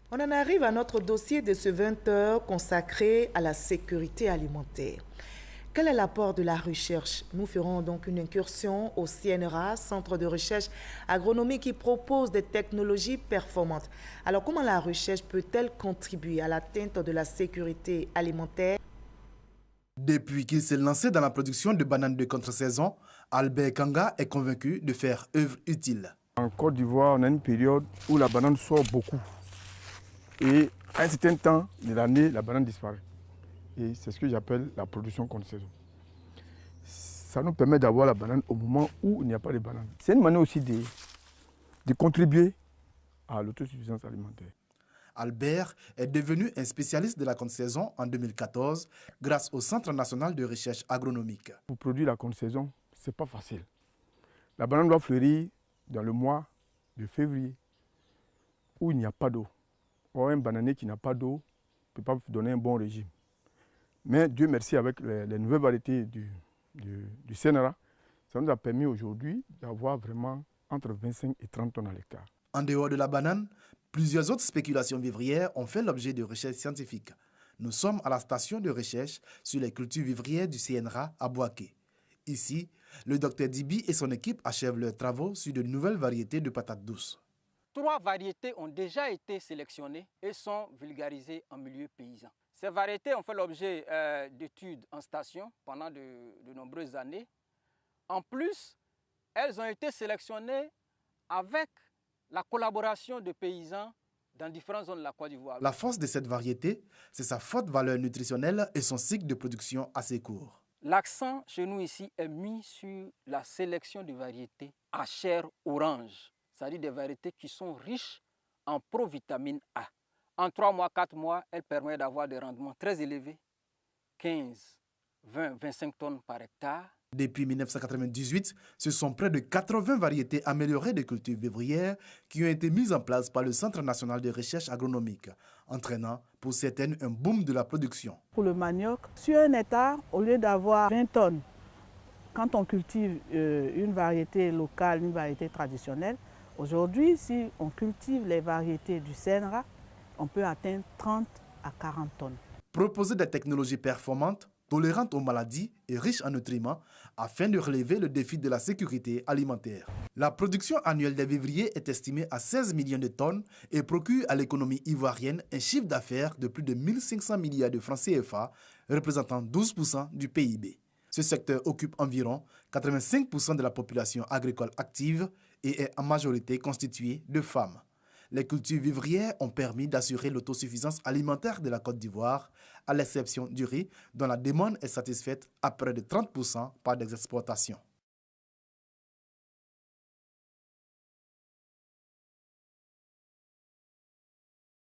On en arrive à notre dossier de ce 20 heures consacré à la sécurité alimentaire. Quel est l'apport de la recherche? Nous ferons donc une incursion au CNRA, Centre de recherche agronomique qui propose des technologies performantes. Alors comment la recherche peut-elle contribuer à l'atteinte de la sécurité alimentaire? Depuis qu'il s'est lancé dans la production de bananes de contre-saison, Albert Kanga est convaincu de faire œuvre utile. En Côte d'Ivoire, on a une période où la banane sort beaucoup. Et à un certain temps de l'année, la banane disparaît. Et c'est ce que j'appelle la production contre-saison. Ça nous permet d'avoir la banane au moment où il n'y a pas de banane. C'est une manière aussi de contribuer à l'autosuffisance alimentaire. Albert est devenu un spécialiste de la contre-saison en 2014 grâce au Centre national de recherche agronomique. Pour produire la contre-saison, ce n'est pas facile. La banane doit fleurir dans le mois de février où il n'y a pas d'eau. Or, un bananier qui n'a pas d'eau ne peut pas donner un bon régime. Mais Dieu merci, avec les nouvelles variétés du CNRA, ça nous a permis aujourd'hui d'avoir vraiment entre 25 et 30 tonnes à l'hectare. En dehors de la banane, plusieurs autres spéculations vivrières ont fait l'objet de recherches scientifiques. Nous sommes à la station de recherche sur les cultures vivrières du CNRA à Bouaké. Ici, le Dr Dibi et son équipe achèvent leurs travaux sur de nouvelles variétés de patates douces. 3 variétés ont déjà été sélectionnées et sont vulgarisées en milieu paysan. Ces variétés ont fait l'objet d'études en station pendant de nombreuses années. En plus, elles ont été sélectionnées avec la collaboration de paysans dans différentes zones de la Côte d'Ivoire. La force de cette variété, c'est sa forte valeur nutritionnelle et son cycle de production assez court. L'accent chez nous ici est mis sur la sélection de variétés à chair orange, c'est-à-dire des variétés qui sont riches en provitamine A. En 3 mois, 4 mois, elle permet d'avoir des rendements très élevés, 15, 20, 25 tonnes par hectare. Depuis 1998, ce sont près de 80 variétés améliorées de cultures vivrières qui ont été mises en place par le Centre national de recherche agronomique, entraînant pour certaines un boom de la production. Pour le manioc, sur un hectare, au lieu d'avoir 20 tonnes, quand on cultive une variété locale, une variété traditionnelle, aujourd'hui, si on cultive les variétés du CNRA, on peut atteindre 30 à 40 tonnes. Proposer des technologies performantes, tolérantes aux maladies et riches en nutriments afin de relever le défi de la sécurité alimentaire. La production annuelle des vivriers est estimée à 16 millions de tonnes et procure à l'économie ivoirienne un chiffre d'affaires de plus de 1500 milliards de francs CFA, représentant 12% du PIB. Ce secteur occupe environ 85% de la population agricole active et est en majorité constitué de femmes. Les cultures vivrières ont permis d'assurer l'autosuffisance alimentaire de la Côte d'Ivoire, à l'exception du riz, dont la demande est satisfaite à près de 30% par des exportations.